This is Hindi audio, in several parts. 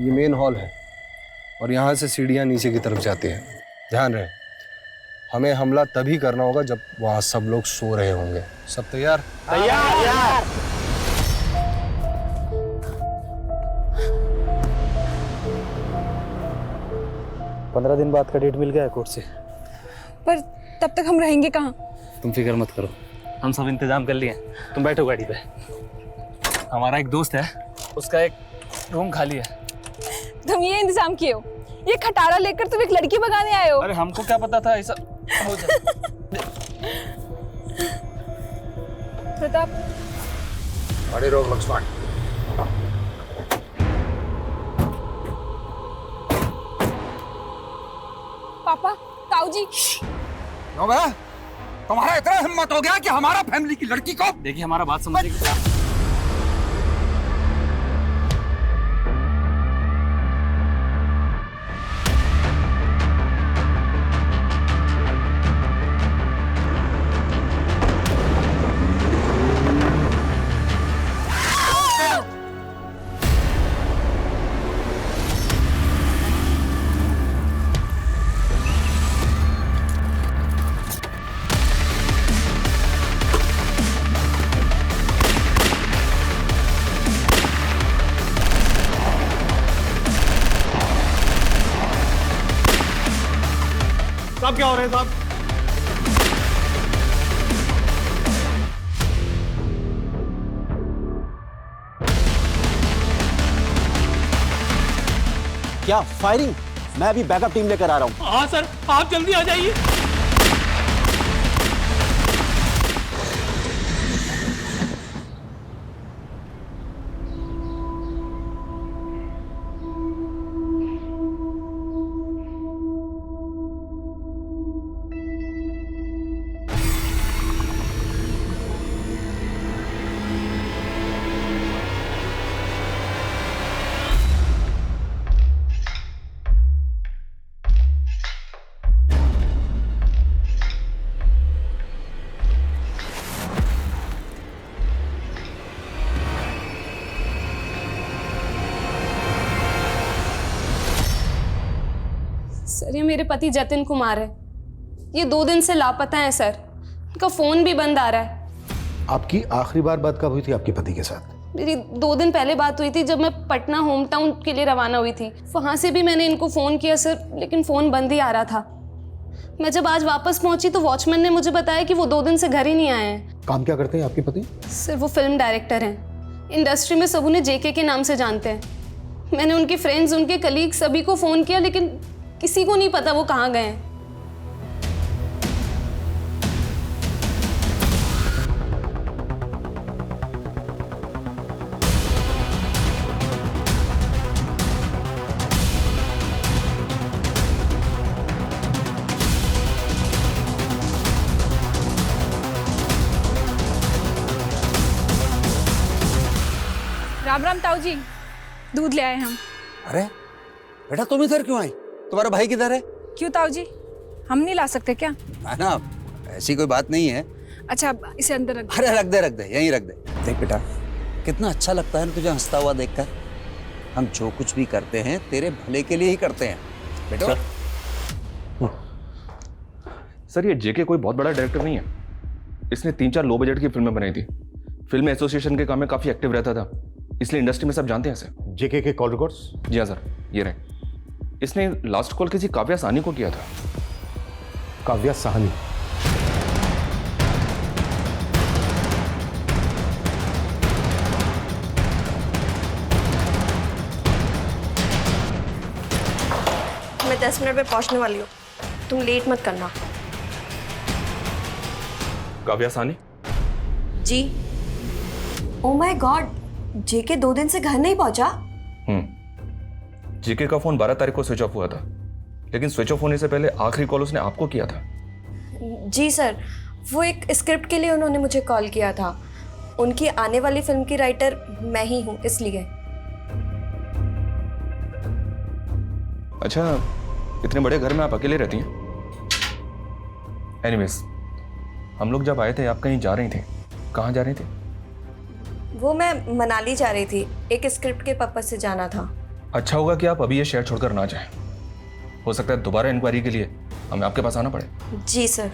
ये मेन हॉल है और यहाँ से सीढ़ियाँ नीचे की तरफ जाती हैं। ध्यान रहे, हमें हमला तभी करना होगा जब वहाँ सब लोग सो रहे होंगे। सब तैयार? तैयार। 15 दिन बाद का डेट मिल गया है कोर्ट से। पर तब तक हम रहेंगे कहाँ? तुम फिक्र मत करो, हम सब इंतजाम कर लिए। तुम बैठो गाड़ी पे। हमारा एक दोस्त है, उसका एक रूम खाली है। तुम ये इंतजाम किए हो? ये खटारा लेकर तुम एक लड़की भगाने आए हो? अरे हमको क्या पता था ऐसा हो जाए। प्रताप, गाड़ी रोक लक्ष्मण। पापा, ताऊ जी। तुम्हारा इतना हिम्मत हो गया कि हमारा फैमिली की लड़की को। देखिए हमारा बात समझिए। साहब क्या हो रहे हैं साहब? क्या फायरिंग? मैं अभी बैकअप टीम लेकर आ रहा हूं। हाँ सर, आप जल्दी आ जाइए। सर, ये मेरे पति जतिन कुमार है। ये 2 दिन से लापता है सर। उनका फोन भी बंद आ रहा है। आपकी आखिरी बार बात कब हुई थी आपके पति के साथ? मेरी 2 दिन पहले बात हुई थी, जब मैं पटना होम टाउन के लिए रवाना हुई थी। वहाँ से भी मैंने इनको फ़ोन किया सर, लेकिन फ़ोन बंद ही आ रहा था। मैं जब आज वापस पहुँची तो वॉचमैन ने मुझे बताया कि वो 2 दिन से घर ही नहीं आए हैं। काम क्या करते हैं आपके पति? सर, वो फिल्म डायरेक्टर हैं। इंडस्ट्री में सब उन्हें जेके के नाम से जानते हैं। मैंने उनके फ्रेंड्स, उनके कलीग सभी को फ़ोन किया, लेकिन किसी को नहीं पता वो कहाँ गए हैं। राम राम ताऊ जी, दूध ले आए हम। अरे बेटा, तुम इधर क्यों आई? तुम्हारा भाई किधर है? क्यों ताऊ जी, हम नहीं ला सकते क्या? है ना, ऐसी कोई बात नहीं है। अच्छा, इसे अंदर रख। अरे रख दे, यहीं रख दे। देख बेटा, कितना अच्छा लगता है ना तुझे हंसता हुआ देखकर। हम जो कुछ भी करते हैं तेरे भले के लिए ही करते हैं बेटा। सर ये जेके कोई बहुत बड़ा डायरेक्टर नहीं है। इसने 3-4 लो बजट की फिल्में बनाई थी। फिल्म एसोसिएशन के काम में काफी एक्टिव रहता था, इसलिए इंडस्ट्री में सब जानते हैं इसे। जेके के कॉल रिकॉर्ड्स? जी हाँ सर, ये रहे। इसने लास्ट कॉल किसी काव्या साहनी को किया था। काव्या साहनी? मैं 10 मिनट में पहुंचने वाली हूँ, तुम लेट मत करना। काव्या साहनी? जी। ओह माय गॉड, जेके 2 दिन से घर नहीं पहुंचा? जेके का फोन 12 तारीख को स्विच ऑफ हुआ था, लेकिन स्विच ऑफ होने से पहले आखिरी कॉल उसने आपको किया था। जी सर, वो एक स्क्रिप्ट के लिए उन्होंने मुझे कॉल किया था। उनकी आने वाली फिल्म की राइटर मैं ही हूँ, इसलिए। अच्छा, इतने बड़े घर में आप अकेले रहती हैं? एनीवेज, हम लोग जब आए थे आप कहीं जा रही थी, कहाँ जा रही थी? वो मैं मनाली जा रही थी, एक स्क्रिप्ट के पर्पस से जाना था। अच्छा होगा कि आप अभी ये शहर छोड़कर ना जाएं। हो सकता है दोबारा इंक्वायरी के लिए हमें आपके पास आना पड़े। जी सर।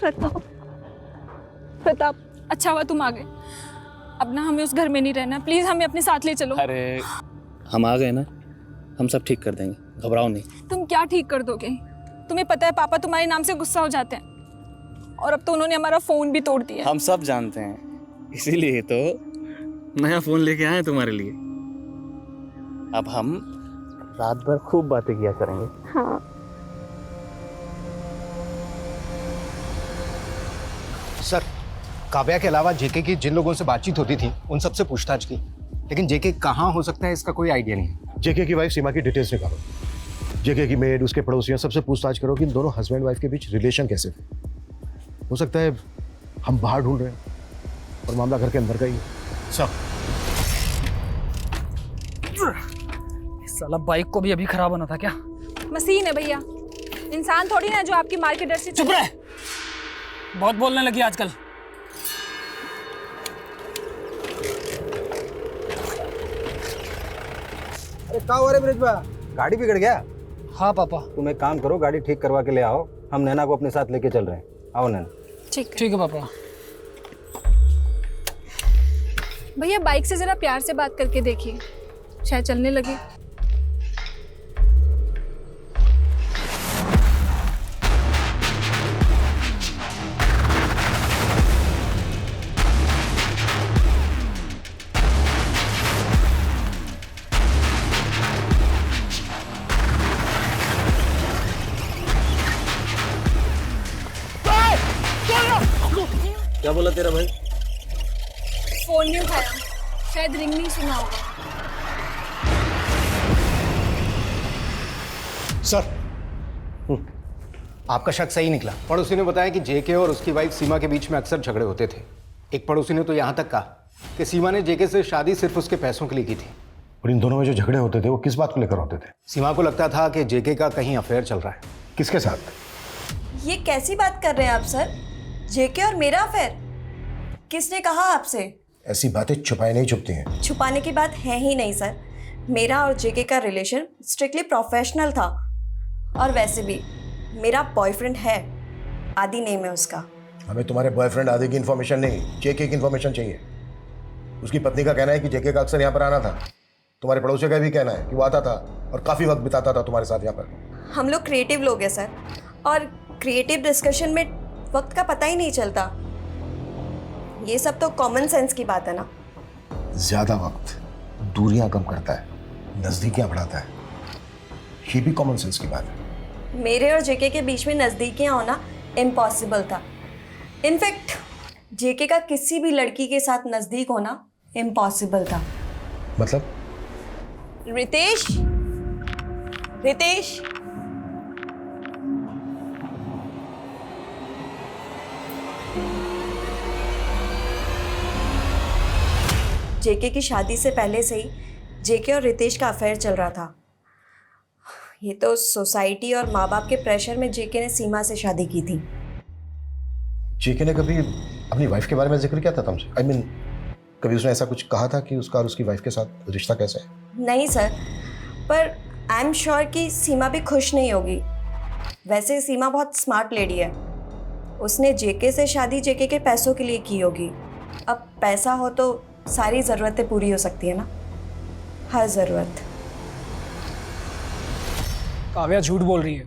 प्रताप, प्रताप, अच्छा हुआ तुम आ गए। अब ना हमें उस घर में नहीं रहना, प्लीज हमें अपने साथ ले चलो। अरे हम आ गए ना, हम सब ठीक कर देंगे, घबराओ नहीं। तुम क्या ठीक कर दोगे? तुम्हें पता है पापा तुम्हारे नाम से गुस्सा हो जाते हैं, और अब तो उन्होंने हमारा फोन भी तोड़ दिया। हम सब जानते हैं, इसीलिए तो नया फोन लेके आए तुम्हारे लिए। अब हम रात भर खूब बातें किया करेंगे। हाँ। सर, काव्या के अलावा जेके की जिन लोगों से बातचीत होती थी उन सबसे पूछताछ की, लेकिन जेके कहाँ हो सकता है इसका कोई आइडिया नहीं है। जेके की वाइफ सीमा की डिटेल्स निकालो। जेके की मेड, उसके पड़ोसियों, सबसे पूछताछ करो कि इन दोनों हस्बैंड वाइफ के बीच रिलेशन कैसे थे। हो सकता है हम बाहर ढूंढ रहे हैं और मामला घर के अंदर का ही है। सर, साला बाइक को भी अभी खराब होना था क्या? मशीन है भैया, इंसान थोड़ी ना जो आपकी मार के डर से। चुप रहे, बहुत बोलने लगी आजकल। अरे क्या हो रहा है ब्रिजबा, गाड़ी बिगड़ गया? हाँ पापा। तुम एक काम करो, गाड़ी ठीक करवा के ले आओ, हम नैना को अपने साथ लेके चल रहे हैं। आओ नैना। ठीक है पापा। भैया बाइक से जरा प्यार से बात करके देखिए, शायद चलने लगे। क्या बोला तेरा भाई? फोन नहीं उठाया, शायद रिंग नहीं सुना होगा। सर, आपका शक सही निकला। पड़ोसी ने बताया कि जेके और उसकी वाइफ सीमा के बीच में अक्सर झगड़े होते थे। एक पड़ोसी ने तो यहाँ तक कहा कि सीमा ने जेके से शादी सिर्फ उसके पैसों के लिए की थी। और इन दोनों में जो झगड़े होते थे वो किस बात को लेकर होते थे? सीमा को लगता था कि जेके का कहीं अफेयर चल रहा है। किसके साथ? ये कैसी बात कर रहे हैं आप सर? जेके और मेरा अफेयर? किसने कहा आपसे? ऐसी बातें छुपाई नहीं छुपती हैं। छुपाने की बात है ही नहीं सर। मेरा और जेके का रिलेशन स्ट्रिक्टली प्रोफेशनल था, और वैसे भी मेरा बॉयफ्रेंड है, आदि नेम है उसका। हमें तुम्हारे बॉयफ्रेंड आदि की इन्फॉर्मेशन नहीं, जेके की इन्फॉर्मेशन चाहिए। उसकी पत्नी का कहना है कि जेके का अक्सर यहाँ पर आना था। तुम्हारे पड़ोसियों का भी कहना है कि वो आता था और काफ़ी वक्त बिताता था तुम्हारे साथ यहाँ पर। हम लोग क्रिएटिव लोग हैं सर, और क्रिएटिव डिस्कशन में वक्त का पता ही नहीं चलता। ये सब तो कॉमन सेंस की बात है ना। ज्यादा वक्त दूरियां कम करता है, नजदीकियां बढ़ाता है। ये भी कॉमन सेंस की बात है। मेरे और जेके के बीच में नज़दीकियाँ होना इम्पॉसिबल था। इनफैक्ट जेके का किसी भी लड़की के साथ नज़दीक होना इम्पॉसिबल था। मतलब? रितेश, रितेश, जेके की शादी से पहले से ही जेके और रितेश का अफेयर चल रहा था। ये तो सोसाइटी और माँ बाप के प्रेशर में जेके ने सीमा से शादी की थी। जेके ने कभी अपनी वाइफ के बारे में जिक्र किया था तुमसे? आई मीन, कभी उसने ऐसा कुछ कहा था कि उसका और उसकी वाइफ के साथ रिश्ता कैसा है? नहीं सर, पर आई एम श्योर कि सीमा भी खुश नहीं होगी। वैसे सीमा बहुत स्मार्ट लेडी है। उसने जेके से शादी जेके के पैसों के लिए की होगी। अब पैसा हो तो सारी ज़रूरतें पूरी हो सकती है ना, हर ज़रूरत। काव्या झूठ बोल रही है,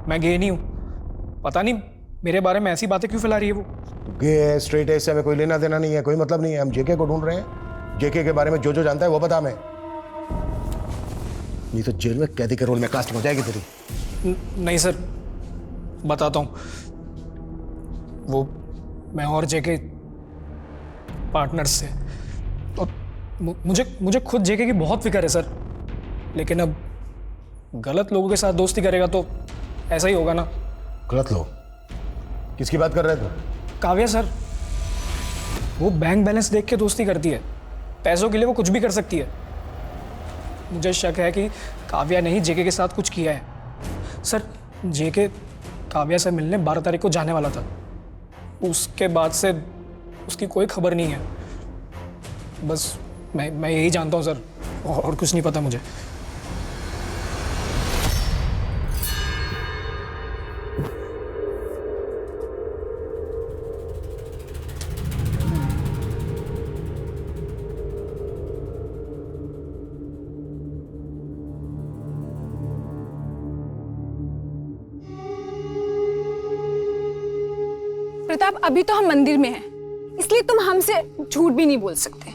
मैं गे नहीं हूँ। पता नहीं मेरे बारे में ऐसी बातें क्यों फैला रही है वो। गे है, स्ट्रेट है, इससे हमें कोई लेना देना नहीं है, कोई मतलब नहीं है। हम जेके को ढूंढ रहे हैं। जेके के बारे में जो जो जानता है वो बता हमें, नहीं तो जेल में कैदी के रोल में कास्टिंग हो जाएगी तेरी। नहीं सर, बताता हूँ। वो मैं और जेके पार्टनर्स से, और मुझे खुद जेके की बहुत फिक्र है सर। लेकिन अब गलत लोगों के साथ दोस्ती करेगा तो ऐसा ही होगा ना। गलत लोग? किसकी बात कर रहे हैं तुम? काव्या सर, वो बैंक बैलेंस देख के दोस्ती करती है, पैसों के लिए वो कुछ भी कर सकती है। मुझे शक है कि काव्या ने ही जेके के साथ कुछ किया है। सर, जेके काव्या से मिलने 12 तारीख को जाने वाला था, उसके बाद से उसकी कोई खबर नहीं है। बस मैं यही जानता हूँ सर, और कुछ नहीं पता मुझे। प्रताप, अभी तो हम मंदिर में हैं, इसलिए तुम हमसे झूठ भी नहीं बोल सकते।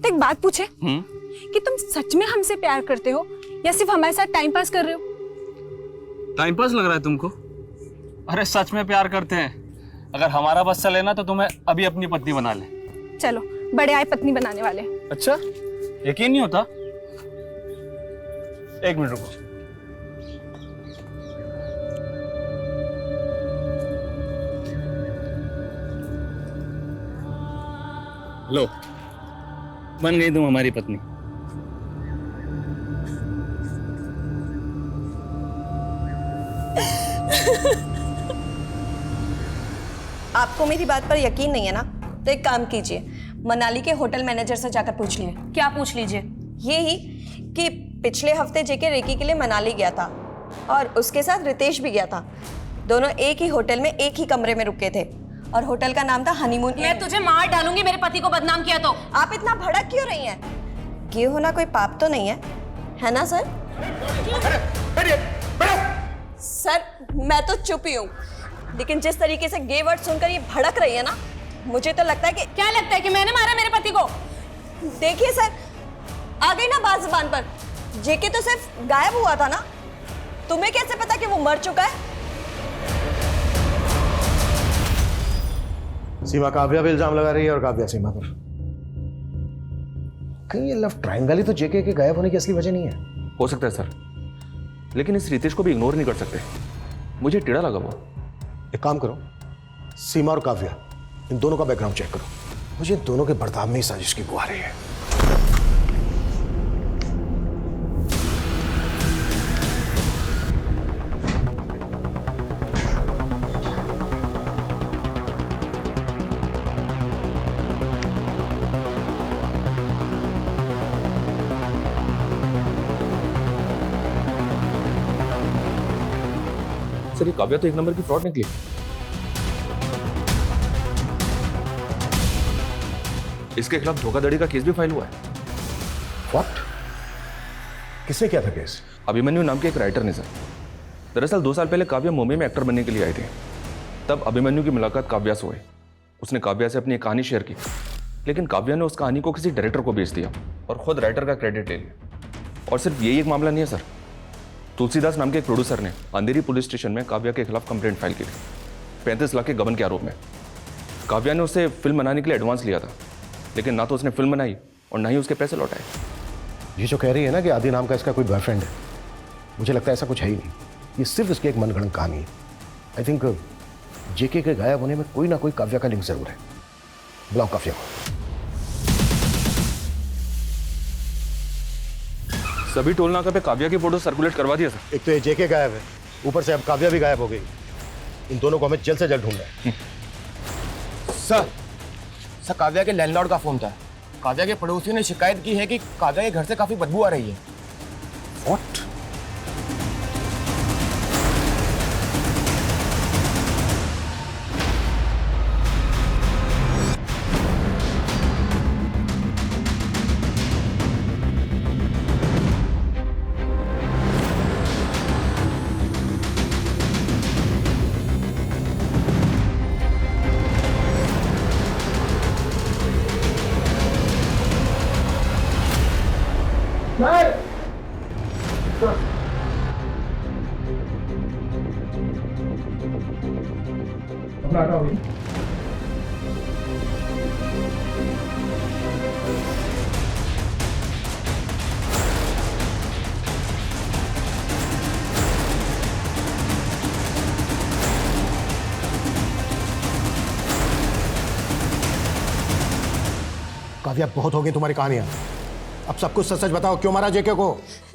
तो एक बात पूछे कि तुम सच में हमसे प्यार करते हो या सिर्फ हमारे साथ टाइम पास कर रहे हो? टाइम पास लग रहा है तुमको? अरे सच में प्यार करते हैं। अगर हमारा बस चले ना तो तुम्हें अभी अपनी पत्नी बना ले। चलो, बड़े आए पत्नी बनाने वाले। अच्छा, यकीन नहीं होता? एक मिनट रुको। लो, बन गई तुम हमारी पत्नी। आपको मेरी बात पर यकीन नहीं है ना, तो एक काम कीजिए, मनाली के होटल मैनेजर से जाकर पूछ लीजिए। क्या पूछ लीजिए? ये ही कि पिछले हफ्ते जेके रेकी के लिए मनाली गया था और उसके साथ रितेश भी गया था। दोनों एक ही होटल में एक ही कमरे में रुके थे और होटल का नाम था हनीमून। मैं तुझे मार डालूंगी मेरे पति को बदनाम किया तो। आप इतना भड़क क्यों रही हैं? ये होना कोई पाप तो नहीं है ना सर? सर, मैं तो चुप ही हूँ, लेकिन जिस तरीके से गे वर्ड सुनकर ये भड़क रही है ना, मुझे तो लगता है कि क्या लगता है कि मैंने मारा मेरे पति को? देखिए सर, आ गई ना बात जुबान पर। जेके तो सिर्फ गायब हुआ था ना, तुम्हें कैसे पता कि वो मर चुका है? सीमा काव्या पे इल्जाम लगा रही है और काव्या सीमा पर। कहीं ये लव ट्रायंगल ही तो जेके के गायब होने की असली वजह नहीं है? हो सकता है सर, लेकिन इस रितेश को भी इग्नोर नहीं कर सकते। मुझे टेढ़ा लगा वो। एक काम करो, सीमा और काव्या, इन दोनों का बैकग्राउंड चेक करो। मुझे इन दोनों के बर्ताव में ही साजिश की बू आ रही है। सर, ये काव्या तो एक नंबर की फ्रॉड निकली। इसके खिलाफ धोखाधड़ी का केस भी फाइल हुआ है। व्हाट? किसने किया था केस? अभिमन्यु नाम के एक राइटर ने सर। दरअसल 2 साल पहले काव्या मुंबई में एक्टर बनने के लिए आई थी। तब अभिमन्यु की मुलाकात काव्या से हुई। उसने काव्या से अपनी एक कहानी शेयर की, लेकिन काव्या ने उस कहानी को किसी डायरेक्टर को बेच दिया और खुद राइटर का क्रेडिट ले लिया। और सिर्फ यही एक मामला नहीं है सर, तुलसीदास नाम के एक प्रोड्यूसर ने अंधेरी पुलिस स्टेशन में काव्या के खिलाफ कंप्लेंट फाइल की थी 35 लाख के गबन के आरोप में। काव्या ने उससे फिल्म बनाने के लिए एडवांस लिया था, लेकिन ना तो उसने फिल्म बनाई और ना ही उसके पैसे लौटाए। ये जो कह रही है ना कि आदि नाम का इसका कोई बॉयफ्रेंड है, मुझे लगता है ऐसा कुछ है ही नहीं। ये सिर्फ इसकी एक मनगढ़ंत कहानी है। आई थिंक जेके के गायब होने में कोई ना कोई काव्या का लिंक जरूर है। बुलाओ काव्या को। सभी टोल नाका पे काव्या की फोटो सर्कुलेट करवा दिया सर। एक तो ये जेके गायब है, ऊपर से अब काव्या भी गायब हो गई। इन दोनों को हमें जल्द से जल्द ढूंढना है। सर, काव्या के लैंडलॉर्ड का फोन था। काव्या के पड़ोसियों ने शिकायत की है कि काव्या के घर से काफी बदबू आ रही है। व्हाट? काव्या, बहुत हो गई तुम्हारी कहानियां। अब सब कुछ सच सच बताओ, क्यों मारा जेके को?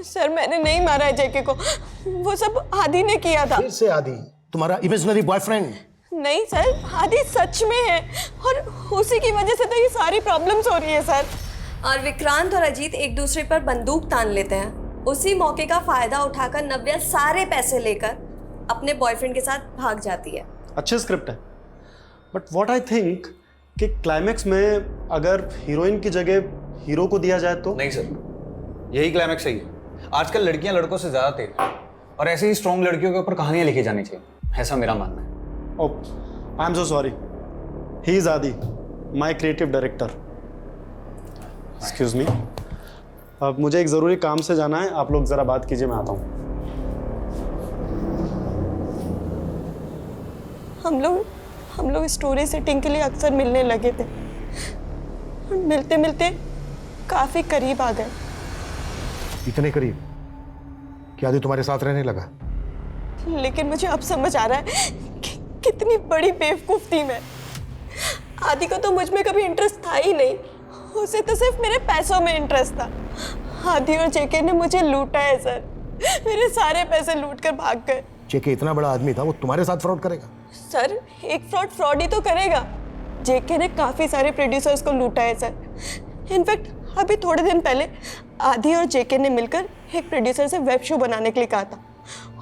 सर मैंने नहीं मारा है जेके को, वो सब आदि ने किया था। फिर से आदि, तुम्हारा इमेजिनरी बॉयफ्रेंड? नहीं सर, आदि सच में है और उसी की वजह से तो ये सारी प्रॉब्लम्स हो रही है सर। और विक्रांत और अजीत एक दूसरे पर बंदूक तान लेते हैं। उसी मौके का फायदा उठाकर नव्या सारे पैसे लेकर अपने बॉयफ्रेंड के साथ भाग जाती है। अच्छी स्क्रिप्ट है, बट व्हाट आई थिंक कि क्लाइमैक्स में अगर हीरोइन की जगह हीरो को दिया जाए तो। नहीं सर, यही क्लाइमैक्स सही है। आजकल लड़कियां लड़कों से ज्यादा तेज हैं और ऐसे ही स्ट्रॉन्ग लड़कियों के ऊपर कहानियां लिखी जानी चाहिए, ऐसा मेरा मानना है। Oh, I am so sorry. He is Adi, my creative director. Excuse me, अब मुझे एक ज़रूरी काम से जाना है, आप लोग ज़रा बात कीजिए, मैं आता हूँ। हम लोग स्टोरी सेटिंग के लिए अक्सर मिलने लगे थे। मिलते मिलते काफी करीब आ गए। इतने करीब कि आदि तुम्हारे साथ रहने लगा? लेकिन मुझे अब समझ आ रहा है कि कितनी बड़ी बेवकूफ थी मैं। आदि को तो मुझ में कभी इंटरेस्ट था ही नहीं, उसे तो सिर्फ मेरे पैसों में इंटरेस्ट था। आदि और जेके ने मुझे लूटा है सर, मेरे सारे पैसे लूट कर भाग गए। जेके इतना बड़ा आदमी था, वो तुम्हारे साथ फ्रॉड करेगा? सर एक फ्रॉड ही तो करेगा। जेके ने काफी सारे प्रोड्यूसर्स को लूटा है सर। इनफैक्ट अभी थोड़े दिन पहले आदि और जेके ने मिलकर एक प्रोड्यूसर से वेब शो बनाने के लिए कहा था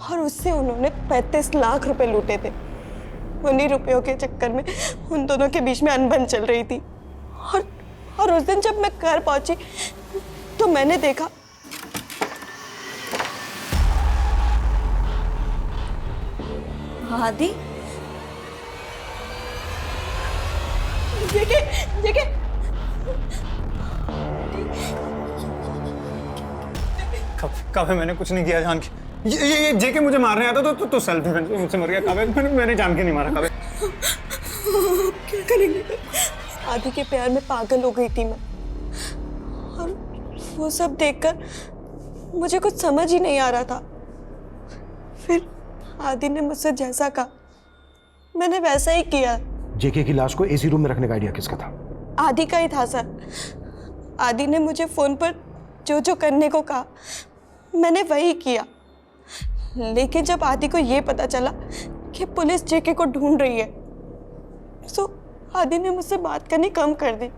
और उससे उन्होंने 35 लाख रुपए लूटे थे। उन्हीं रुपयों के चक्कर में उन दोनों के बीच में अनबन चल रही थी। और उस दिन जब मैं घर पहुंची तो मैंने देखा आदि। जेके काव्य, मैंने कुछ नहीं किया जान के। ये जेके मुझे मारने आता तो सेल्फ डिफेंस में मुझसे मर गया। काव्य, मैंने जान के नहीं मारा। काव्य, क्या करेंगे? आदि के प्यार में पागल हो गई थी मैं, और वो सब देखकर मुझे कुछ समझ ही नहीं आ रहा था। फिर आदि ने मुझसे जैसा कहा मैंने वैसा ही किया। जेके की लाश को एसी रूम में रखने का आइडिया किसका था? आदि का ही था सर। आदि ने मुझे फोन पर जो करने को कहा मैंने वही किया। लेकिन जब आदि को ये पता चला कि पुलिस जेके को ढूंढ रही है तो आदि ने मुझसे बात करनी कम कर दी।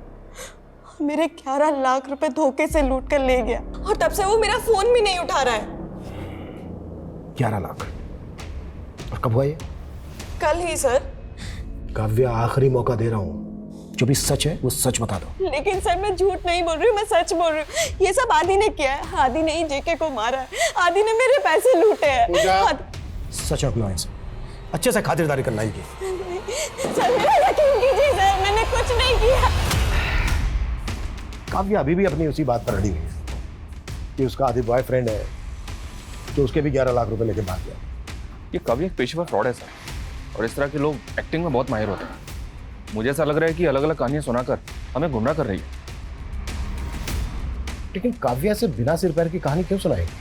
मेरे 11 लाख रुपए धोखे से लूट कर ले गया और तब से वो मेरा फोन भी नहीं उठा रहा है। 11 लाख? और कब हुआ ये? कल ही सर। काव्य, आखिरी मौका दे रहा हूँ, जो भी सच है वो सच बता दो। लेकिन सर मैं झूठ नहीं बोल रही हूँ, मैं सच बोल रही हूँ। ये सब आदि ने किया है। आदि ने ही जेके को मारा है। आदि ने मेरे पैसे लूटे हैं। सच अपना इनसे अच्छे से खातिरदारी करना ही की। सर मेरा यकीन कीजिए सर, मैंने कुछ नहीं किया। काव्य अभी भी अपनी उसी बात पर अड़ी हुई है कि उसका आदि बॉयफ्रेंड है, तो उसके भी 11 लाख रुपए लेके भाग गया। ये काव्य एक पेशेवर फ्रॉड है सर, और इस तरह के लोग एक्टिंग में बहुत माहिर होते हैं। मुझे ऐसा लग रहा है कि अलग अलग कहानियां सुनाकर हमें गुमराह कर रही है। लेकिन काव्या से बिना सिर पैर की कहानी क्यों सुनाएगी?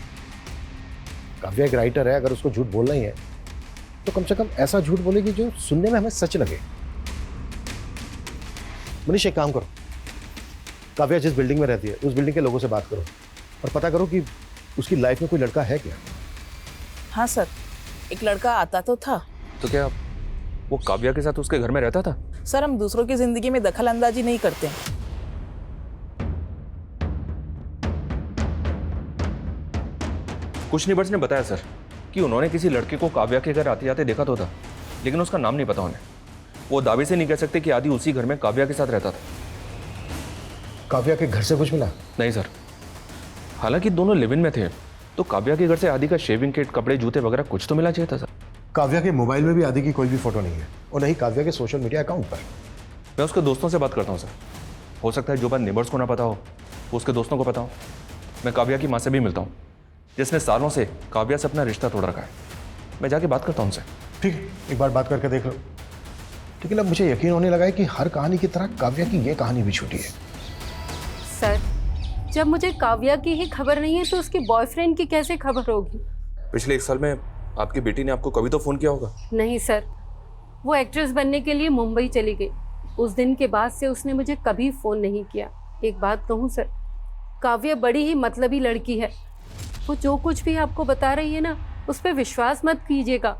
काव्या एक राइटर है, अगर उसको झूठ बोलना ही है तो कम से कम ऐसा झूठ बोलेगी जो सुनने में हमें सच लगे। मनीष, एक काम करो, काव्या जिस बिल्डिंग में रहती है उस बिल्डिंग के लोगों से बात करो और पता करो कि उसकी लाइफ में कोई लड़का है क्या। हाँ सर, एक लड़का आता तो था। तो क्या वो काव्या के साथ उसके घर में रहता था? सर हम दूसरों की जिंदगी में दखल अंदाजी नहीं करते हैं। कुछ नेबर्स ने बताया सर कि उन्होंने किसी लड़के को काव्या के घर आते जाते देखा तो था, लेकिन उसका नाम नहीं पता उन्हें। वो दावे से नहीं कह सकते कि आदि उसी घर में काव्या के साथ रहता था। काव्या के घर से कुछ मिला? नहीं सर, हालांकि दोनों लिव इन में थे, तो काव्या के घर से आदि का शेविंग किट, कपड़े, जूते वगैरह कुछ तो मिला चाहिए था सर। काव्या के मोबाइल में भी आदि की कोई भी फोटो नहीं है और नहीं काव्या के सोशल मीडिया अकाउंट पर। मैं उसके दोस्तों से बात करता हूँ सर, हो सकता है जो बात नेबर्स को ना पता हो वो उसके दोस्तों को पता हो। मैं काव्या की माँ से भी मिलता हूँ, जिसने सालों से काव्या से अपना रिश्ता तोड़ रखा है। मैं जाके बात करता हूँ उनसे। ठीक है, एक बार बात करके देख लो। लेकिन अब मुझे यकीन होने लगा है कि हर कहानी की तरह काव्या की ये कहानी भी छूटी है। सर, जब मुझे काव्या की ही खबर नहीं है तो उसके बॉयफ्रेंड की कैसे खबर होगी? पिछले 1 साल में आपकी बेटी ने आपको कभी तो फोन किया होगा? नहीं सर, वो एक्ट्रेस बनने के लिए मुंबई चली गई। उस दिन के बाद से उसने मुझे कभी फोन नहीं किया। एक बात कहूँ सर, काव्या बड़ी ही मतलबी लड़की है। वो जो कुछ भी आपको बता रही है ना, उस पर विश्वास मत कीजिएगा,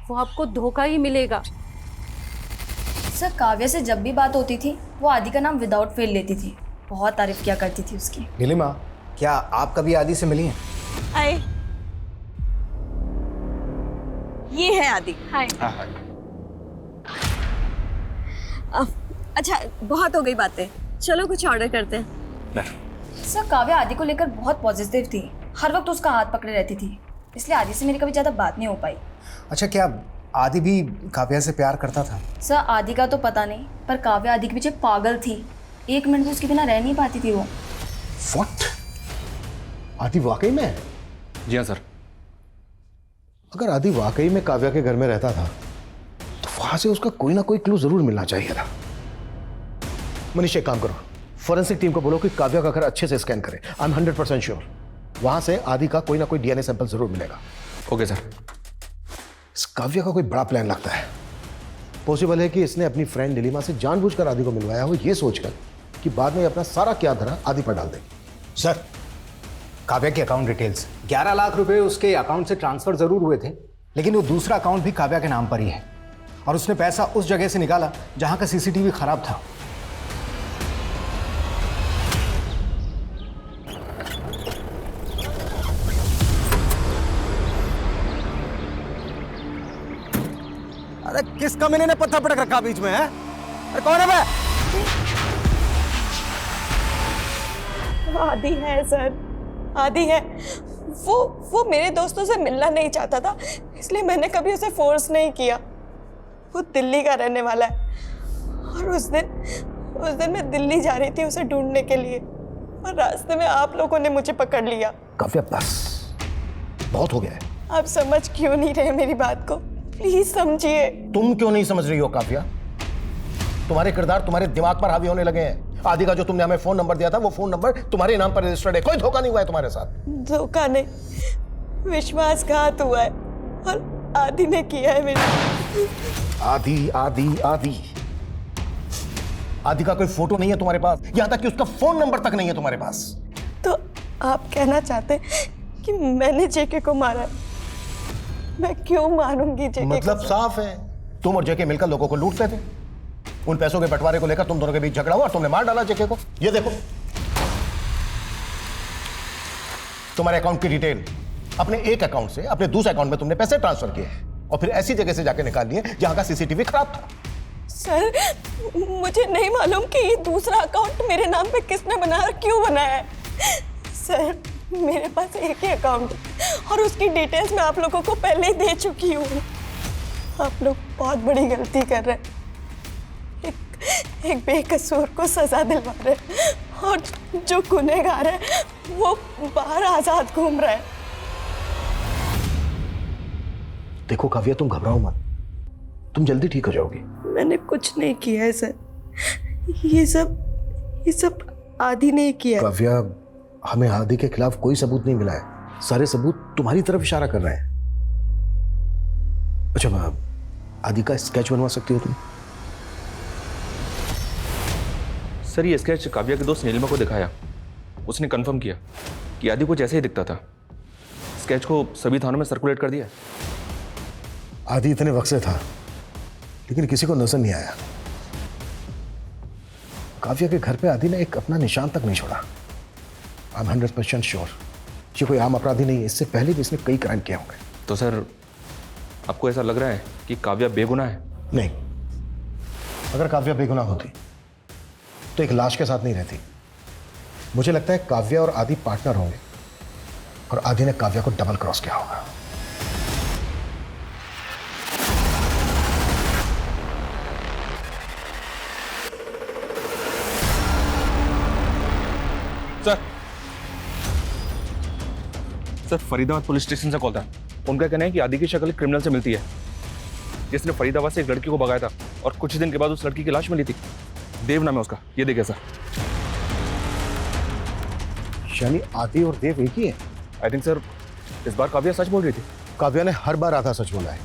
वो आपको धोखा ही मिलेगा। सर काव्या से जब भी बात होती थी वो आदि का नाम विदाउट फेल लेती थी, बहुत तारीफ किया करती थी उसकी। नीलिमा, क्या आप कभी आदि से मिली हैं? आए, ये है आदि। हाय। अच्छा बहुत हो गई बातें, चलो कुछ ऑर्डर करते हैं। सर काव्या आदि को लेकर बहुत पॉजिटिव थी, हर वक्त उसका हाथ पकड़े रहती थी, इसलिए आदि से मेरी कभी ज़्यादा बात नहीं हो पाई। अच्छा, क्या आदि भी काव्या से प्यार करता था? सर आदि का तो पता नहीं, पर काव्या आदि के पीछे पागल थी, एक मिनट भी उसके बिना रह नहीं पाती थी वो। What? आदि वाकई में? जी हाँ सर। अगर आदि वाकई में काव्या के घर में रहता था तो वहां से उसका कोई ना कोई क्लू जरूर मिलना चाहिए था। मनीष एक काम करो, फॉरेंसिक टीम को बोलो कि काव्या का घर अच्छे से स्कैन करे। आई एम 100% श्योर वहां से आदि का कोई ना कोई डीएनए सैंपल जरूर मिलेगा। Okay sir. इस काव्या का कोई बड़ा प्लान लगता है। पॉसिबल है कि इसने अपनी फ्रेंड नीलिमा से जानबूझकर आदि को मिलवाया हो, ये सोचकर कि बाद में अपना सारा क्या धरा आदि पर डाल देगी। सर, काव्या के अकाउंट डिटेल्स 11 लाख रुपए उसके अकाउंट से ट्रांसफर जरूर हुए थे, लेकिन वो दूसरा अकाउंट भी काव्या के नाम पर ही है, और उसने पैसा उस जगह से निकाला जहां का सीसीटीवी खराब था। अरे किस कमीने ने पत्थर पटक रखा बीच में है? अरे कौन है बे? आदि है सर, आदि है। वो मेरे दोस्तों से मिलना नहीं चाहता था, इसलिए मैंने कभी उसे फोर्स नहीं किया। वो दिल्ली का रहने वाला है, और उस दिन मैं दिल्ली जा रही थी उसे ढूंढने के लिए, और रास्ते में आप लोगों ने मुझे पकड़ लिया। काव्या बस, बहुत हो गया है। आप समझ क्यों नहीं रहे मेरी बात को? प्लीज समझिए। तुम क्यों नहीं समझ रही हो काव्या? तुम्हारे किरदार तुम्हारे दिमाग पर हावी होने लगे हैं। आदि का जो तुमने हमें फोन नंबर दिया था, वो फोन नंबर तुम्हारे नाम पर रजिस्टर्ड है। कोई धोखा नहीं हुआ है तुम्हारे साथ। धोखा नहीं, विश्वासघात हुआ है, और आदि ने किया है मेरे। आदि आदि आदि आदि का कोई फोटो नहीं है तुम्हारे पास, यहां तक कि उसका फोन नंबर तक नहीं है तुम्हारे पास। तो आप कहना चाहते हैं कि मैंने जेके को मारा है? मैं क्यों मारूंगी जेके मतलब को? साफ है, तुम और जेके मिलकर लोगों को लूटते थे। उन पैसों के बंटवारे को लेकर तुम दोनों के बीच झगड़ा हुआ और तुमने मार डाला जेके को। ये देखो तुम्हारे अकाउंट की डिटेल, अपने एक अकाउंट से अपने दूसरे अकाउंट में तुमने पैसे ट्रांसफर किए और फिर ऐसी जगह से जाके निकाल लिए जहां का सीसीटीवी खराब था। सर मुझे नहीं मालूम कि ये दूसरा अकाउंट मेरे नाम पे किसने बनाया और क्यों बनाया है। सर मेरे पास एक ही अकाउंट है और उसकी डिटेल्स मैं आप लोगों को पहले ही दे चुकी हूँ। आप लोग बहुत बड़ी गलती कर रहे हैं, एक बेकसूर को सजा दिलवा रहे हैं और जो गुनहगार है वो बाहर आजाद घूम रहा है। देखो काव्या, तुम घबराओ मत, तुम जल्दी ठीक हो जाओगी। मैंने कुछ नहीं किया है सर, ये सब आदि ने किया। काव्या, हमें आदि के खिलाफ कोई सबूत नहीं मिला है, सारे सबूत तुम्हारी तरफ इशारा कर रहे हैं। अच्छा, आदि का स्केच बनवा सकती हो तुम? सर ये स्केच काव्या के दोस्त नीलिमा को दिखाया, उसने कंफर्म किया कि आदि कुछ ऐसे ही दिखता था। स्केच को सभी थानों में सर्कुलेट कर दिया। आदि इतने वक्त से था लेकिन किसी को नजर नहीं आया। काव्या के घर पे आदि ने एक अपना निशान तक नहीं छोड़ा। आई एम 100% श्योर ये कोई आम अपराधी नहीं है, इससे पहले भी इसने कई क्राइम किए होंगे। तो सर आपको ऐसा लग रहा है कि काव्या बेगुनाह है? नहीं, अगर काव्या बेगुनाह होती तो एक लाश के साथ नहीं रहती। मुझे लगता है काव्या और आदि पार्टनर होंगे और आदि ने काव्या को डबल क्रॉस किया होगा। सर फरीदाबाद पुलिस स्टेशन से कॉल था। उनका कहना है कि आदि की शक्ल क्रिमिनल से मिलती है जिसने फरीदाबाद से एक लड़की को भगाया था और कुछ दिन के बाद उस लड़की की लाश मिली थी। देव नाम है उसका। ये देखिए सर। यानी आदि और देव एक ही है? आई थिंक सर इस बार काव्या सच बोल रही थी। काव्या ने हर बार आधा सच बोला है।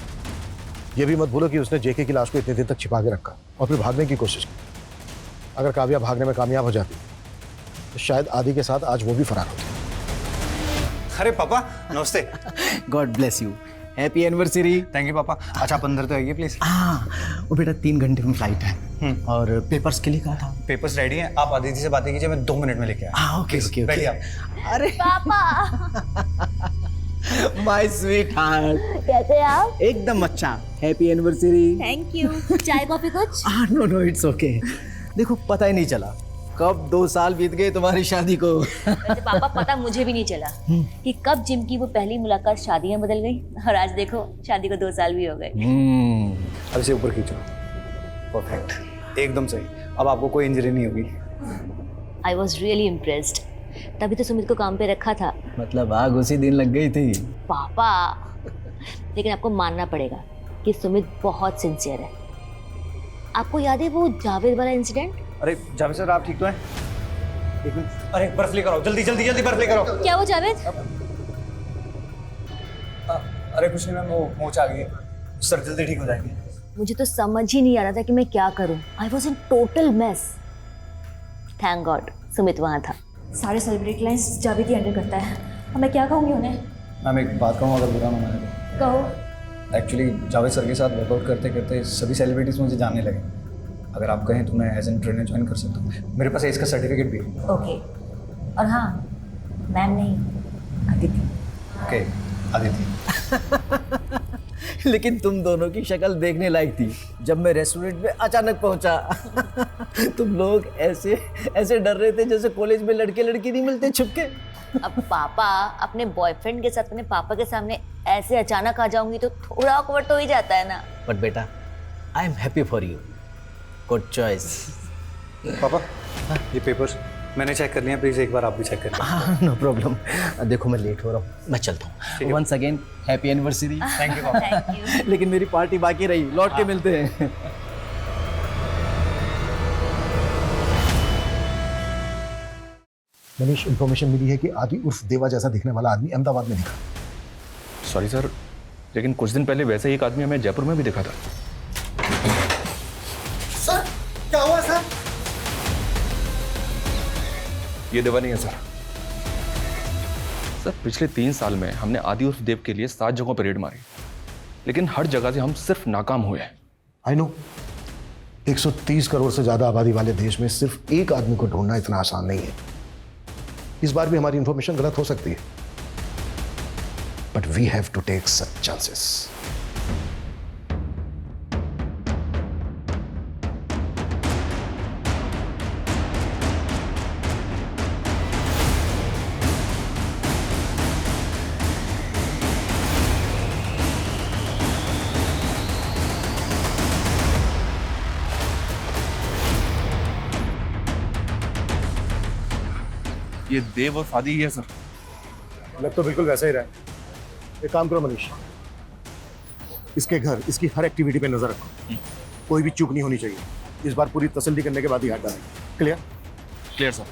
यह भी मत भूलो कि उसने जेके की लाश को इतने दिन तक छिपा के रखा और फिर भागने की कोशिश की। अगर काव्या भागने में कामयाब हो जाती तो शायद आदि के साथ आज वो भी फरार होते। अरे पापा नमस्ते। God bless you, happy anniversary. Thank you पापा। अच्छा आप अंदर तो आइए प्लीज। हाँ वो बेटा 3 घंटे में फ्लाइट है और पेपर्स के लिए कहा था। पेपर्स रेडी हैं, आप आदिति से बातें कीजिए, मैं 2 मिनट में लेके आया। हाँ ओके ओके बैठिए आप। अरे पापा माय स्वीट हार्ट, कैसे आप? एकदम अच्छा। Happy anniversary. Thank you. चाय कॉफी कुछ? No no it's okay. देखो पता ही नहीं चला कब 2 साल बीत गए तुम्हारी शादी को। वैसे पापा पता मुझे भी नहीं चला कि कब जिम की वो पहली मुलाकात शादी में बदल गई और आज देखो शादी को 2 साल भी हो गए। अब इसे ऊपर खींचो। परफेक्ट, एकदम सही। अब आपको कोई इंजरी नहीं होगी। I was really impressed. तभी तो सुमित को काम पे रखा था। मतलब आग उसी दिन लग गई थी। पापा लेकिन आपको मानना पड़ेगा कि सुमित बहुत सिंसियर है। आपको याद है वो जावेद वाला इंसिडेंट? अरे जावेद सर आप ठीक तो हैं? एक मिनट, अरे बर्फ लेकर आओ, जल्दी जल्दी जल्दी बर्फ लेकर आओ। क्या वो जावेद? अरे कुछ नहीं मैम, वो मोच आ गई है, सर जल्दी ठीक हो जाएंगे। मुझे तो समझ ही नहीं आ रहा था कि मैं क्या करूं। I was in total mess. Thank God Sumit वहां था। सारे सेलिब्रिटी क्लाइंट्स जावेद ही हैंडल करता है। अब मैं क्या कहूंगी उन्हें? मैम एक बात कहूँ अगर बुरा ना माने तो? कहो। एक्चुअली जावेद सर के साथ वर्कआउट करते करते सभी सेलिब्रिटीज मुझे जानने लगे। अगर आप कहें तो मैं एज एन ट्रेनर ज्वाइन कर सकता हूँ। मेरे पास इसका सर्टिफिकेट भी है। ओके। और हाँ मैम नहीं, अदिति। ओके अदिति। लेकिन तुम दोनों की शक्ल देखने लायक थी जब मैं रेस्टोरेंट में अचानक पहुंचा। तुम लोग ऐसे ऐसे डर रहे थे जैसे कॉलेज में लड़के लड़की नहीं मिलते छुपके। अब पापा अपने बॉयफ्रेंड के साथ अपने पापा के सामने ऐसे अचानक आ जाऊंगी तो थोड़ा ऑकवर्ड तो ही जाता है ना। बट बेटा I am happy for you, good choice. पापा ये पेपर्स मैंने चेक कर लिया, प्लीज एक बार आप भी चेक कर लीजिए। हाँ नो प्रॉब्लम। देखो मैं लेट हो रहा हूँ, मैं चलता हूँ। Once again happy anniversary. Thank you पापा। लेकिन मेरी पार्टी बाकी रही, लौट के मिलते हैं। मनीष, इंफॉर्मेशन मिली है कि आदि उर्फ देवा जैसा दिखने वाला आदमी अहमदाबाद में दिखा। सॉरी सर, लेकिन कुछ दिन पहले वैसे ही एक आदमी हमें जयपुर में भी दिखा था। सर क्या हुआ सर? ये देवा नहीं है सर। सर पिछले 3 साल में हमने आदि उर्फ देव के लिए 7 जगहों पर रेड मारी, लेकिन हर जगह से हम सिर्फ नाकाम हुए हैं। आई नो 130 करोड़ से ज्यादा आबादी वाले देश में सिर्फ एक आदमी को ढूंढना इतना आसान नहीं है। इस बार भी हमारी इंफॉर्मेशन गलत हो सकती है, but we have to take such chances. ये देव और आदि ही है सर। लग तो बिल्कुल वैसा ही रहा है। एक काम करो मनीष, इसके घर, इसकी हर एक्टिविटी पे नजर रखो। कोई भी चूक नहीं होनी चाहिए। इस बार पूरी तसल्ली करने के बाद ही हाथ डालेंगे। क्लियर? Clear sir.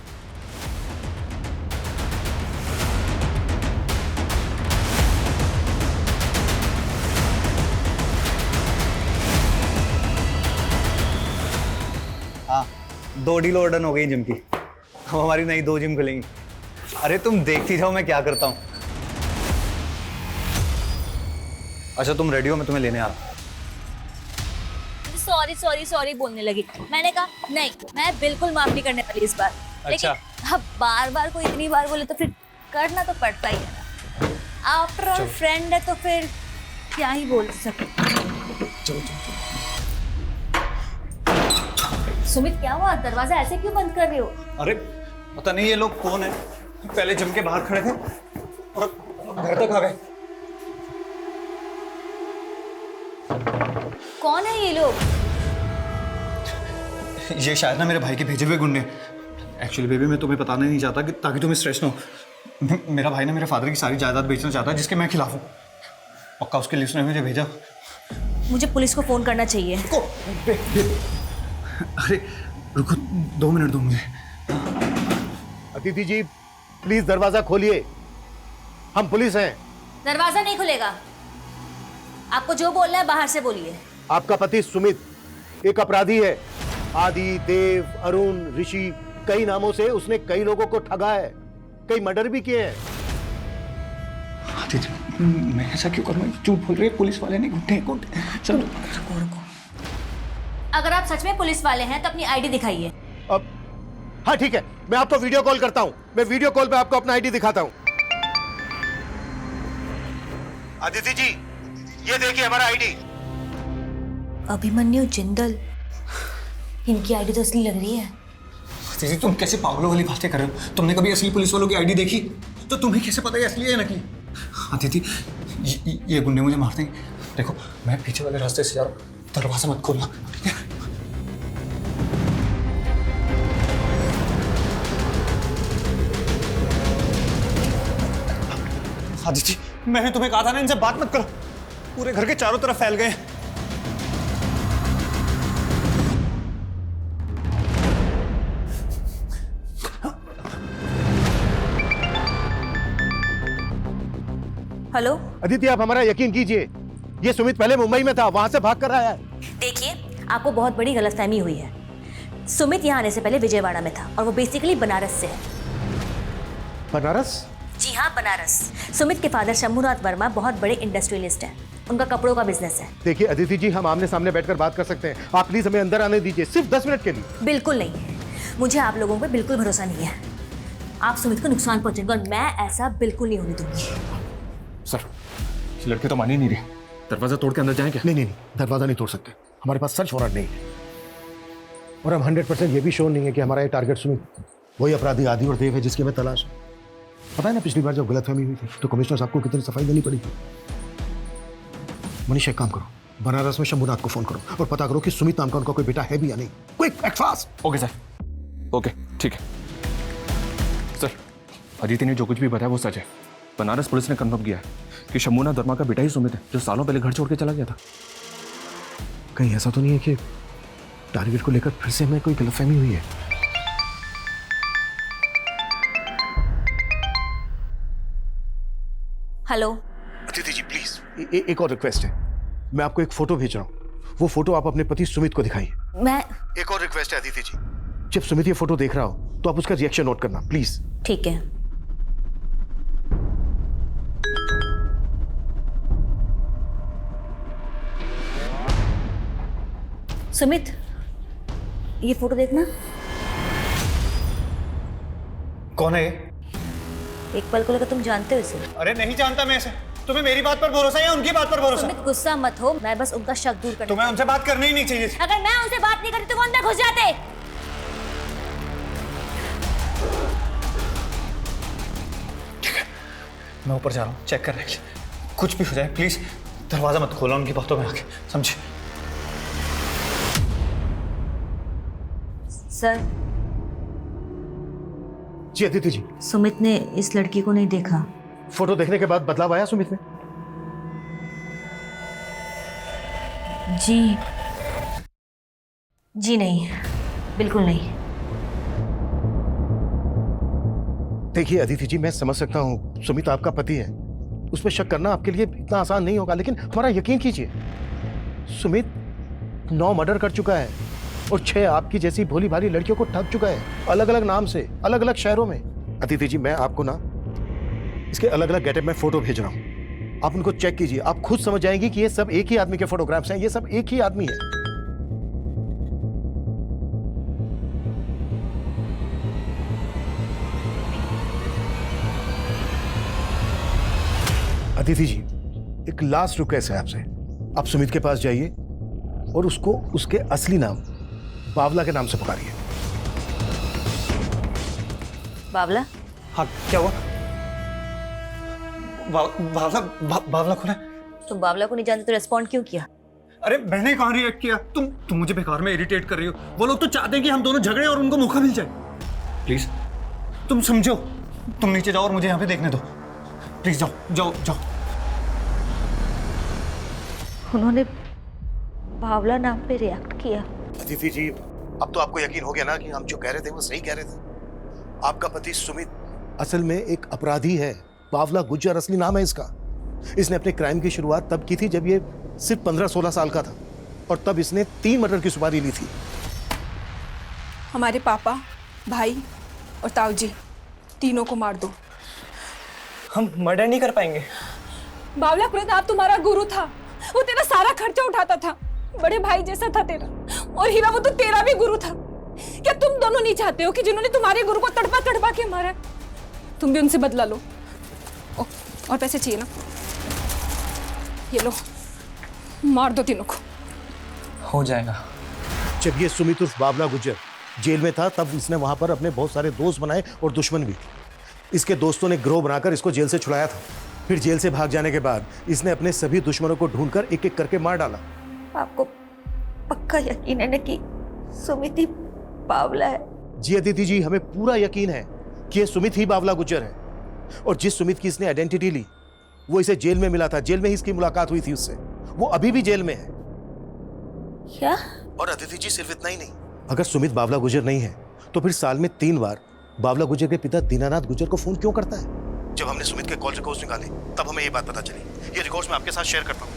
हाँ 2 डील ऑर्डर हो गई जिम की। अब हमारी नई 2 जिम खुलेंगी। अरे तुम देखती जाओ मैं क्या करता हूँ। अच्छा तुम रेडी हो, मैं तुम्हें लेने आ रहा हूँ। सॉरी सॉरी सॉरी बोलने लगी। मैंने कहा नहीं, मैं बिल्कुल माफ नहीं करने वाली इस बार। अच्छा। लेकिन अब बार बार को इतनी बार बोले तो फिर करना तो पड़ता ही है ना। आफ्टर ऑल फ्रेंड है तो फिर क्या ही बोल सकते। चलो चलो सुमित क्या हुआ? दरवाजा ऐसे क्यों बंद कर रहे हो? अरे पता नहीं ये लोग कौन है। पहले जिम के बाहर खड़े थे और घर तक आ गए। कौन है ये लोग? ये शायद ना मेरे भाई के भेजे हुए गुंडे। एक्चुअली बेबी मैं तुम्हें बताना नहीं चाहता कि ताकि तुम्हें स्ट्रेस ना हो। मेरा भाई ना मेरे फादर की सारी जायदाद बेचना चाहता है जिसके मैं खिलाफ हूँ। पक्का उसके लिए उसने मुझे भेजा। मुझे पुलिस को फोन करना चाहिए। अरे रुको 2 मिनट दो मुझे। अतिथि जी प्लीज दरवाजा खोलिए, हम पुलिस हैं। दरवाजा नहीं खुलेगा। आपको जो बोलना है बाहर से बोलिए। आपका पति सुमित एक अपराधी है। आदि, देव, अरुण, ऋषि कई नामों से उसने कई लोगों को ठगा है, कई मर्डर भी किए हैं। आदित्य, मैं ऐसा क्यों करूँ? झूठ बोल रही है, पुलिस वाले नहीं, गुंडे गुंडे। चलो रुको। अगर आप सच में पुलिस वाले हैं तो अपनी आईडी दिखाइए। अब हाँ ठीक है, मैं आपको वीडियो कॉल करता हूं। मैं वीडियो कॉल पे आपको अपना आईडी दिखाता हूं। अदिति जी, ये देखिए हमारा आईडी। अभिमन्यु जिंदल, इनकी आईडी तो असली लग रही है। दीदी, तुम कैसे पागलों वाली बातें कर रहे हो? तुमने कभी असली पुलिस वालों की आईडी देखी? तो तुम्हें कैसे पता है असली है या नकली? अदिति, ये गुंडे मुझे मार देंगे। देखो, मैं पीछे वाले रास्ते से जा रहा हूँ, दरवाजा मत खोलना, ठीक है? आदिति, मैंने तुम्हें कहा था ना, इनसे बात मत करो। पूरे घर के चारों तरफ फैल गए। हेलो अदिति, आप हमारा यकीन कीजिए, ये सुमित पहले मुंबई में था, वहां से भाग कर आया है। देखिए, आपको बहुत बड़ी गलतफहमी हुई है। सुमित यहाँ आने से पहले विजयवाड़ा में था और वो बेसिकली बनारस से है। बनारस? जी हाँ, बनारस। सुमित के फादर शंभुनाथ वर्मा बहुत बड़े इंडस्ट्रियलिस्ट हैं। उनका कपड़ों का बिजनेस है। देखिए अदिति जी, हम आमने सामने बैठकर बात कर सकते हैं। आप प्लीज हमें अंदर आने दीजिए, सिर्फ 10 मिनट के लिए। बिल्कुल नहीं, मुझे आप लोगों पे बिल्कुल भरोसा नहीं है। आप सुमित को नुकसान पहुंचेंगे और मैं ऐसा बिल्कुल नहीं होने दूंगी। सर, ये लड़के तो मान ही नहीं रहे। दरवाजा तोड़ के अंदर जाएं क्या? नहीं, दरवाजा नहीं तोड़ सकते। हमारे पास सर्च वारंट नहीं है और हम 100% ये भी श्योर नहीं है कि हमारा ये टारगेट सुमित वही अपराधी आदि और देव है जिसकी हमें तलाश है। पता है ना, पिछली बार जब गलतफहमी हुई थी तो कमिश्नर साहब को कितनी सफाई देनी पड़ी थी। मनीष, एक काम करो, बनारस में शंभुनाथ को फोन करो और पता करो कि सुमित नाम का उनका कोई बेटा है भी या नहीं। Quick, act fast. Okay sir, okay ठीक है सर। अदिति ने जो कुछ भी बताया वो सच है। बनारस पुलिस ने कंफर्म किया है कि शंभुनाथ वर्मा का बेटा ही सुमित है, जो सालों पहले घर छोड़ के चला गया था। कहीं ऐसा तो नहीं है कि टारगेट को लेकर फिर से हमें कोई गलतफहमी हुई है? हेलो अदिति जी, प्लीज एक और रिक्वेस्ट है। मैं आपको एक फोटो भेज रहा हूँ, वो फोटो आप अपने पति सुमित को दिखाइए। मैं एक और रिक्वेस्ट है अदिति जी, जब सुमित ये फोटो देख रहा हो तो आप उसका रिएक्शन नोट करना प्लीज। ठीक है। सुमित, ये फोटो देखना। कौन है? एक पल को लगा तुम जानते हो इसे। अरे नहीं जानता मैं इसे। तुम्हें मेरी बात पर भरोसा है या उनकी बात पर भरोसा? सुमित, गुस्सा मत हो, मैं बस उनका शक दूर करना। तुम्हें उनसे बात करनी ही नहीं चाहिए। अगर मैं उनसे बात नहीं करती तो वो अंदर घुस जाते। ठीक है, मैं ऊपर जा रहा हूँ चेक करने के लिए। कुछ भी हो जाए प्लीज दरवाजा मत खोलना उनकी बातों में आके, समझे? सर। जी अदिति जी। सुमित ने इस लड़की को नहीं देखा। फोटो देखने के बाद बदलाव आया सुमित में? जी नहीं, बिल्कुल नहीं। देखिए अदिति जी, मैं समझ सकता हूँ सुमित आपका पति है, उस पर शक करना आपके लिए इतना आसान नहीं होगा, लेकिन हमारा यकीन कीजिए, सुमित 9 मर्डर कर चुका है और 6 आपकी जैसी भोली भाली लड़कियों को ठग चुका है, अलग अलग नाम से, अलग अलग शहरों में। अदिति जी, मैं आपको ना इसके अलग अलग गेटअप में फोटो भेज रहा हूँ, आप उनको चेक कीजिए, आप खुद समझ जाएंगे कि ये सब एक ही आदमी के फोटोग्राफ्स हैं, ये सब एक ही आदमी है। अदिति जी, एक लास्ट रिक्वेस्ट है आपसे, आप सुमित के पास जाइए और उसको उसके असली नाम बावला के नाम से पुकारिए। बावला? हाँ, क्या हुआ? बावला कौन है? तुम बावला को नहीं जानते तो रेस्पॉन्ड क्यों किया? अरे मैंने कहाँ रिएक्ट किया? तुम मुझे बेकार में इरिटेट कर रही हो। वो लोग तो चाहते हैं कि हम दोनों झगड़े और उनको मौका मिल जाए। प्लीज तुम समझो, तुम नीचे जाओ और मुझे यहाँ पे देखने दो। प्लीज जाओ जाओ जाओ। उन्होंने बावला नाम पे रिएक्ट किया। अदिति जी, अब तो आपको यकीन हो गया ना कि हम जो कह रहे थे वो सही कह रहे थे। आपका पति सुमित असल में एक अपराधी है, बावला गुज्जर असली नाम है इसका। इसने अपने क्राइम की शुरुआत तब की थी जब ये सिर्फ 15-16 साल का था और तब इसने 3 मर्डर की सुपारी ली थी। हमारे पापा भाई और ताऊ जी तीनों को मार दो। हम मर्डर नहीं कर पाएंगे। बावला प्रताप तुम्हारा गुरु था, वो तेरा सारा खर्चा उठाता था, बड़े भाई जैसा था तेरा। और हीरा वो तो तेरा भी गुरु था। क्या तुम दोनों नहीं चाहते हो कि जिन्होंने तुम्हारे गुरु को तड़पा तड़पा के मारा, तुम भी उनसे बदला लो? और पैसे चाहिए ना, ये लो, मार दो तीनों को। हो जाएगा। जब ये सुमित उर्फ बावला गुज्जर जेल में था तब इसने वहां पर अपने बहुत सारे दोस्त बनाए और दुश्मन भी। इसके दोस्तों ने गिरोह बनाकर इसको जेल से छुड़ाया था। फिर जेल से भाग जाने के बाद इसने अपने सभी दुश्मनों को ढूंढकर एक एक करके मार डाला। आपको पक्का यकीन है ना कि सुमित ही बावला है? जी अदिति जी, हमें पूरा यकीन है कि ये सुमित ही बावला गुज्जर है। और जिस सुमित की इसने आइडेंटिटी ली वो इसे जेल में मिला था, जेल में ही इसकी मुलाकात हुई थी उससे। वो अभी भी जेल में है। क्या? और अदिति जी सिर्फ इतना ही नहीं, अगर सुमित बावला गुज्जर नहीं है तो फिर साल में 3 बार बावला गुज्जर के पिता दीनानाथ गुज्जर को फोन क्यों करता है? जब हमने सुमित के कॉल रिकॉर्ड्स निकाले तब हमें ये बात पता चली। ये रिकॉर्ड्स मैं आपके साथ शेयर करता हूँ।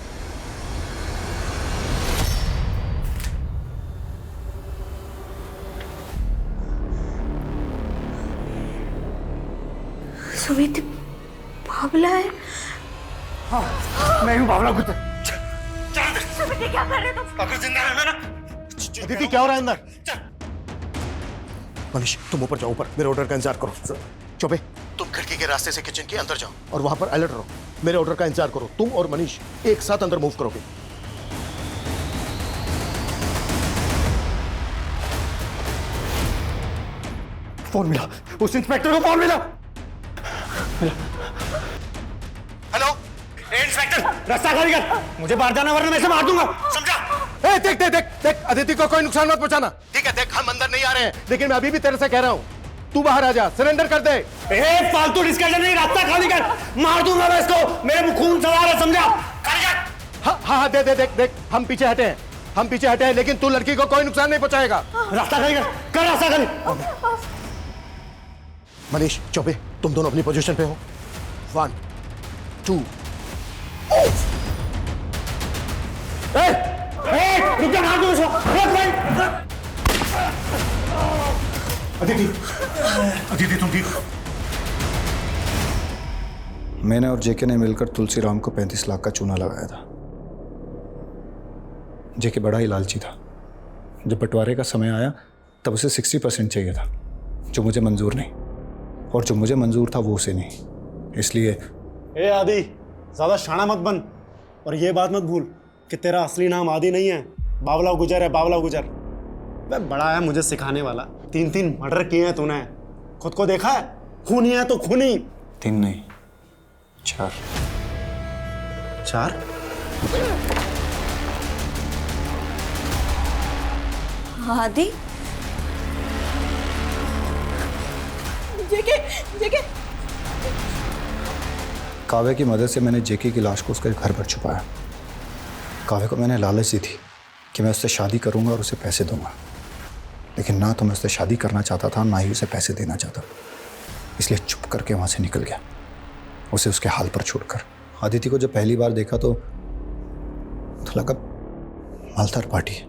सुमित बावला है? हाँ, मैं हूँ बावला गुज्जर। सुमित क्या कर रहे हो तुम? अगर जिंदा रहना ना। अदिति क्या हो रहा है अंदर? मनीष तुम ऊपर जाओ, ऊपर मेरे ऑर्डर का इंतजार करो। चुपे तुम खिड़की के रास्ते से किचन के अंदर जाओ और वहां पर अलर्ट रहो। मेरे ऑर्डर का इंतजार करो। तुम और मनीष एक साथ अंदर मूव करोगे। फोन मिला, उस इंस्पेक्टर को फोन मिला। हेलो इंस्पेक्टर, रास्ता खाली कर, मुझे बाहर जाना वरना मैं इसे मार दूंगा, समझा? ए, देख देख देख देख, अदिति को कोई नुकसान मत पहुंचाना, ठीक है? देख हम अंदर नहीं आ रहे हैं, लेकिन मैं अभी भी तेरे से कह रहा हूं तू बाहर आ जा, सरेंडर कर दे। ए, फालतू डिस्कशन नहीं, रास्ता खाली कर, मार दूंगा मैं इसको, मेरे में खून सवार है, समझा? हाँ हाँ दे दे, देख देख हम पीछे हटे हैं, हम पीछे हटे हैं, लेकिन तू लड़की को कोई नुकसान नहीं पहुंचाएगा। रास्ता खाली कर रास्ता खाली। मनीष चौबे तुम दोनों अपनी पोजीशन पे हो। 1 2 रुक जा, मार दो इसको, रुक भाई। अदिति, अदिति तुम ठीक? मैंने और जेके ने मिलकर तुलसीराम को 35 लाख का चूना लगाया था। जेके बड़ा ही लालची था। जब बंटवारे का समय आया तब उसे 60% चाहिए था, जो मुझे मंजूर नहीं, और जो मुझे मंजूर था वो उसे नहीं। इसलिए ए आदि, ज्यादा शाना मत बन, और ये बात मत भूल कि तेरा असली नाम आदि नहीं है, बावला गुजर है, बावला गुजर। मैं बड़ा है मुझे सिखाने वाला। 3 मर्डर किए हैं तूने, खुद को देखा है? खूनी है तो खूनी। 3 नहीं 4। 4? आदि? जेके, जेके। काव्या की मदद से मैंने जेके की लाश को उसके घर पर छुपाया। काव्या को मैंने लालच दी थी कि मैं उससे शादी करूंगा और उसे पैसे दूंगा, लेकिन ना तो मैं उससे शादी करना चाहता था, ना ही उसे पैसे देना चाहता, इसलिए चुप करके वहां से निकल गया, उसे उसके हाल पर छोड़कर। आदिति को जब पहली बार देखा तो लगा मालदार पार्टी है।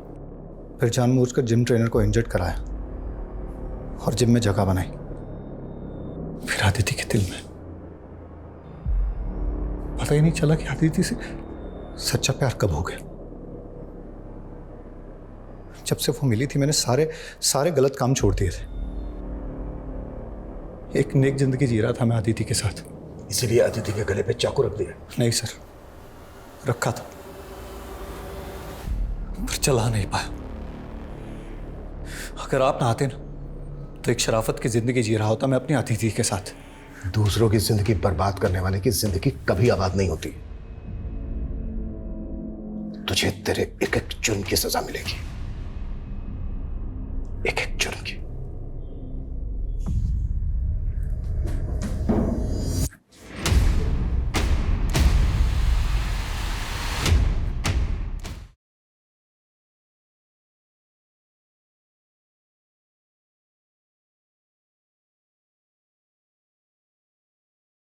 फिर जानबूझकर जिम ट्रेनर को इंजर्ड कराया और जिम में जगह बनाई। फिर आदिति के दिल में पता ही नहीं चला कि आदिति से सच्चा प्यार कब हो गया। जब से वो मिली थी मैंने सारे गलत काम छोड़ दिए थे। एक नेक जिंदगी जी रहा था मैं आदिति के साथ। इसीलिए आदिति के गले पे चाकू रख दिया? नहीं सर, रखा था पर चला नहीं पाया। अगर आप ना आते ना तो एक शराफत की जिंदगी जी रहा होता मैं अपनी आदिति के साथ। दूसरों की जिंदगी बर्बाद करने वाले की जिंदगी कभी आबाद नहीं होती। तुझे तेरे एक एक जुर्म की सजा मिलेगी, एक एक जुर्म।